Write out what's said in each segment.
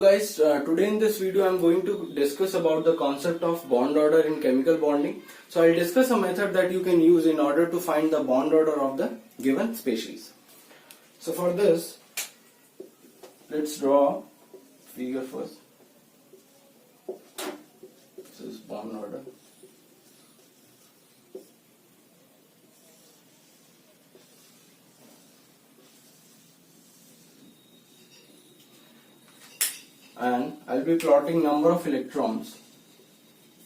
Guys, today in this video I am going to discuss about the concept of bond order in chemical bonding. So I'll discuss a method that you can use in order to find the bond order of the given species. So for this, let's draw figure first. This is bond order. And I'll be plotting number of electrons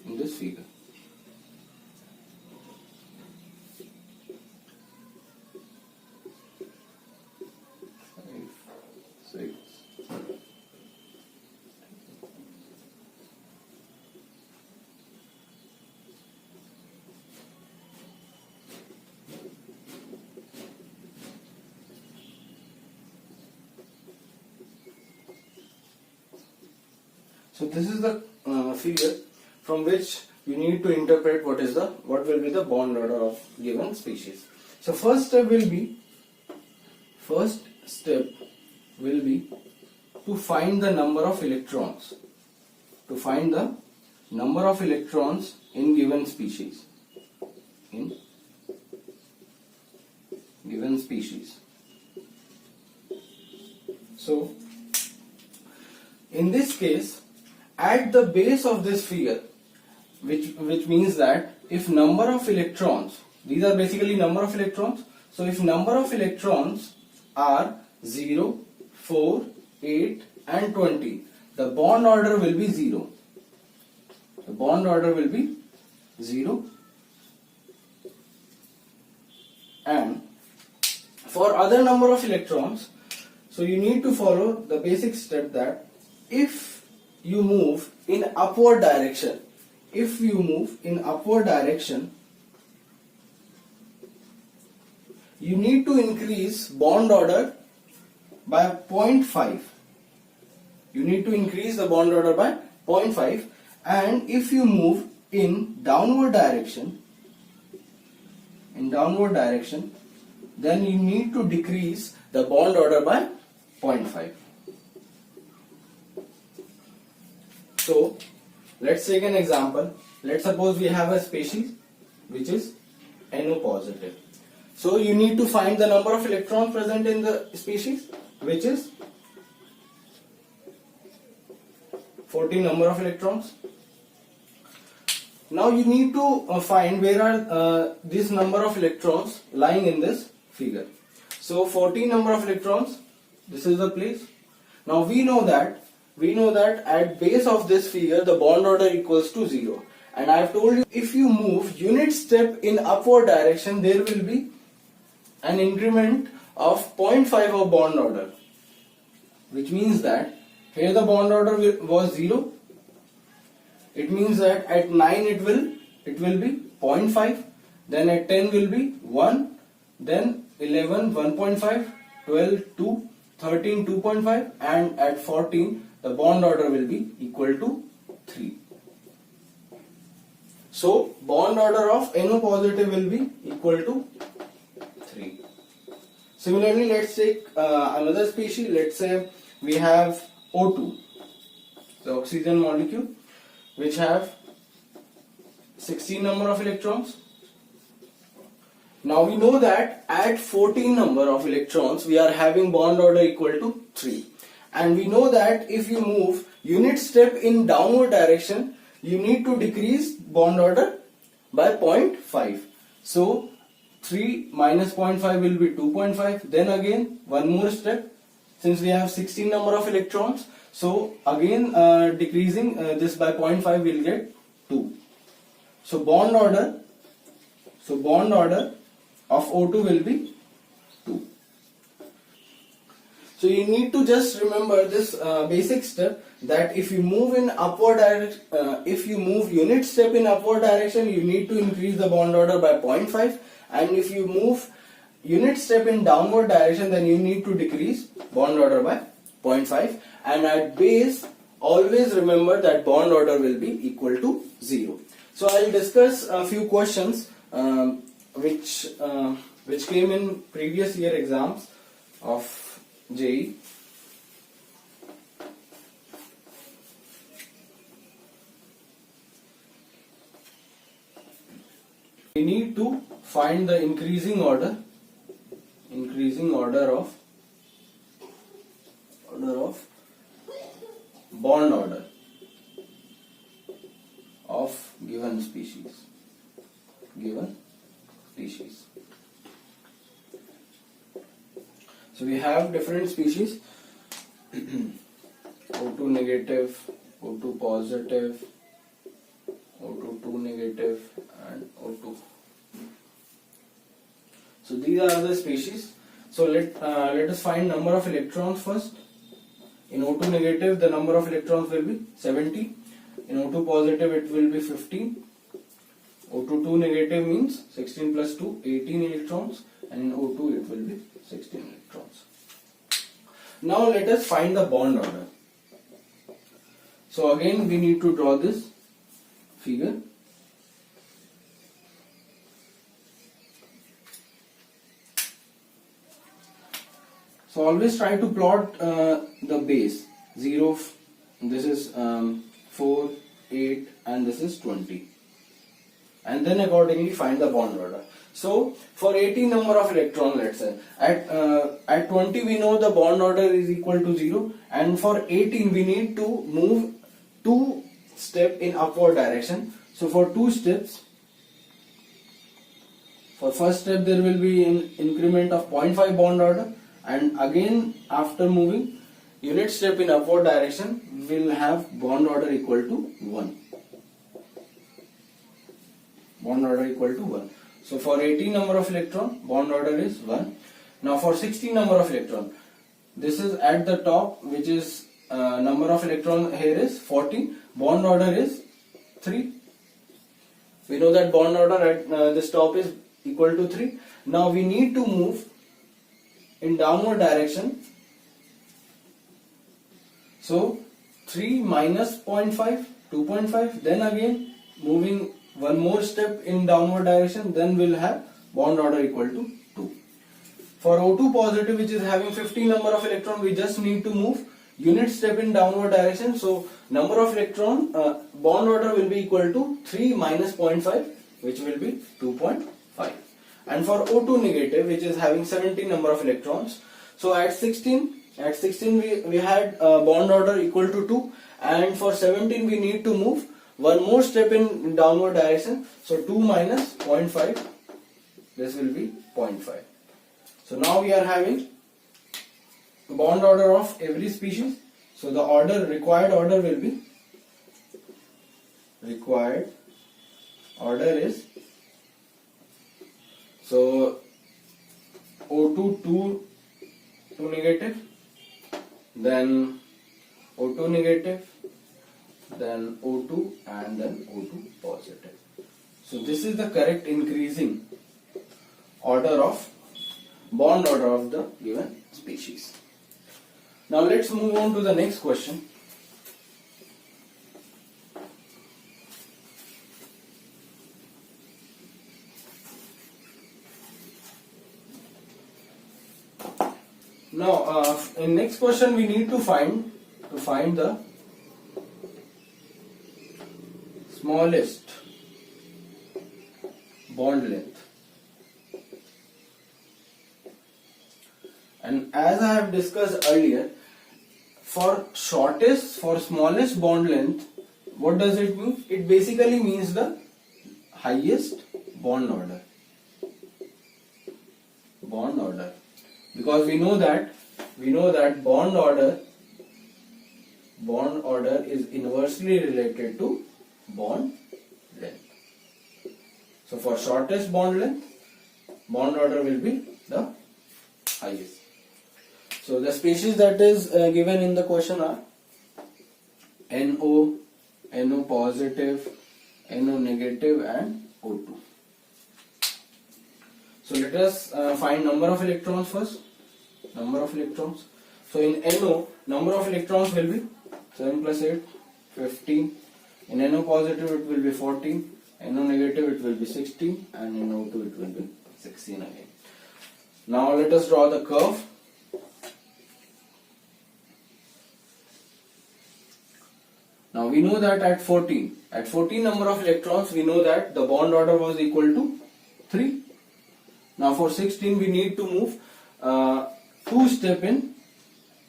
in this figure. Five, six. So this is the figure from which you need to interpret what will be the bond order of given species. So first step will be to find the number of electrons. To find the number of electrons in given species. So in this case, at the base of this figure, which means that if number of electrons, these are basically number of electrons, so if number of electrons are 0, 4, 8 and 20, the bond order will be 0. The bond order will be 0. And for other number of electrons, so you need to follow the basic step that if you move in upward direction, you need to increase bond order by 0.5. You need to increase the bond order by 0.5, and if you move in downward direction, then you need to decrease the bond order by 0.5. So let's take an example. Let's suppose we have a species which is NO positive. So you need to find the number of electrons present in the species, which is 14 number of electrons. Now you need to find where are this number of electrons lying in this figure. So 14 number of electrons, this is the place. Now we know that at base of this figure the bond order equals to 0, and I have told you if you move unit step in upward direction there will be an increment of 0.5 of bond order, which means that here the bond order was 0. It means that at 9 it will be 0.5, then at 10 will be 1, then 11 1.5, 12 2, 13 2.5, and at 14 the bond order will be equal to 3. So bond order of NO positive will be equal to 3. Similarly, let's take another species. Let's say we have O2, the oxygen molecule, which have 16 number of electrons. Now we know that at 14 number of electrons we are having bond order equal to 3. And we know that if you move unit step in downward direction, you need to decrease bond order by 0.5. So 3 minus 0.5 will be 2.5. Then again one more step, since we have 16 number of electrons, so again decreasing this by 0.5 will get 2. So bond order of O2 will be 2. So you need to just remember this basic step, that if you move in upward direction, if you move unit step in upward direction, you need to increase the bond order by 0.5, and if you move unit step in downward direction, then you need to decrease bond order by 0.5, and at base always remember that bond order will be equal to 0. So I will discuss a few questions which came in previous year exams of JEE. we need to find the increasing order of bond order of given species. So we have different species O2 negative, O2 positive, O2 2 negative and O2. So these are the species. So let us find number of electrons first. In O2 negative the number of electrons will be 70. In O2 positive it will be 15. O2 2 negative means 16 plus 2, 18 electrons, and in O2 it will be 16 electrons. Now let us find the bond order. So again we need to draw this figure. So always try to plot the base 0, this is 4, 8 and this is 20, and then accordingly find the bond order. So for 18 number of electron, let's say at 20 we know the bond order is equal to 0, and for 18 we need to move 2 steps in upward direction. So for 2 steps, for first step there will be an increment of 0.5 bond order, and again after moving unit step in upward direction we will have bond order equal to 1. Bond order equal to 1. So for 18 number of electron, bond order is 1. Now for 16 number of electron, this is at the top, which is number of electron here is 14, bond order is 3. We know that bond order at this top is equal to 3. Now we need to move in downward direction. So 3 minus 0.5, 2.5, then again moving one more step in downward direction, then we'll have bond order equal to 2. For O2 positive, which is having 15 number of electron, we just need to move unit step in downward direction. So number of electron, bond order will be equal to 3 minus 0.5, which will be 2.5. And for O2 negative, which is having 17 number of electrons, so at 16 we had bond order equal to 2, and for 17 we need to move one more step in downward direction. So 2 minus 0.5, this will be 0.5. So now we are having bond order of every species. So the required order will be, is, so O2 2 negative, then O2 negative, then O2 and then O2 positive. So this is the correct increasing order of bond order of the given species. Now let's move on to the next question. Now in next question we need to find the smallest bond length, and as I have discussed earlier, for smallest bond length, what does it mean? It basically means the highest bond order, because we know that bond order is inversely related to bond length. So for shortest bond length, bond order will be the highest. So the species that is given in the question are NO, NO positive, NO negative and O2. So let us find number of electrons first. So in NO, number of electrons will be 7 plus 8, 15. In NO positive it will be 14, NO negative it will be 16, and in O2 it will be 16 again. Now let us draw the curve. Now we know that at 14 number of electrons, we know that the bond order was equal to 3. Now for 16 we need to move 2 steps in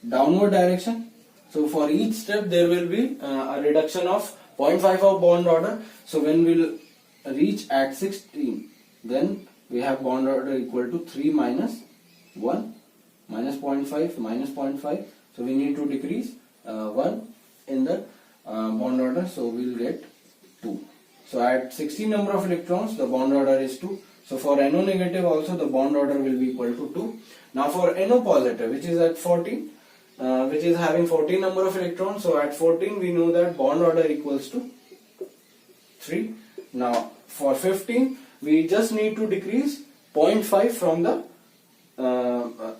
downward direction. So for each step there will be a reduction of 0.5 of bond order. So when we'll reach at 16, then we have bond order equal to 3 minus 1 minus 0.5 minus 0.5. So we need to decrease 1 in the bond order. So we'll get 2. So at 16 number of electrons the bond order is 2. So for NO negative also the bond order will be equal to 2. Now for NO positive, which is at 14, which is having 14 number of electrons. So at 14 we know that bond order equals to 3. Now for 15 we just need to decrease 0.5 from the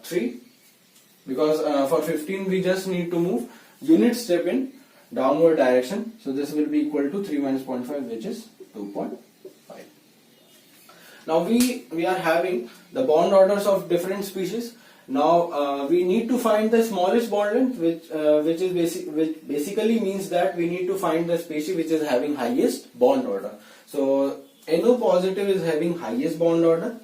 3, because for 15 we just need to move unit step in downward direction. So this will be equal to 3 minus 0.5, which is 2.5. Now we are having the bond orders of different species. Now we need to find the smallest bond length, which basically means that we need to find the species which is having highest bond order. So NO positive is having highest bond order,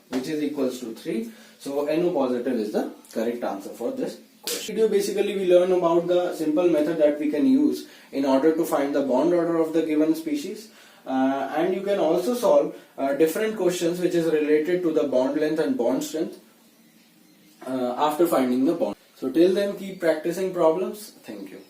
which is equals to 3. So NO positive is the correct answer for this question. Video basically we learn about the simple method that we can use in order to find the bond order of the given species. And you can also solve different questions which is related to the bond length and bond strength after finding the bond. So till then keep practicing problems. Thank you.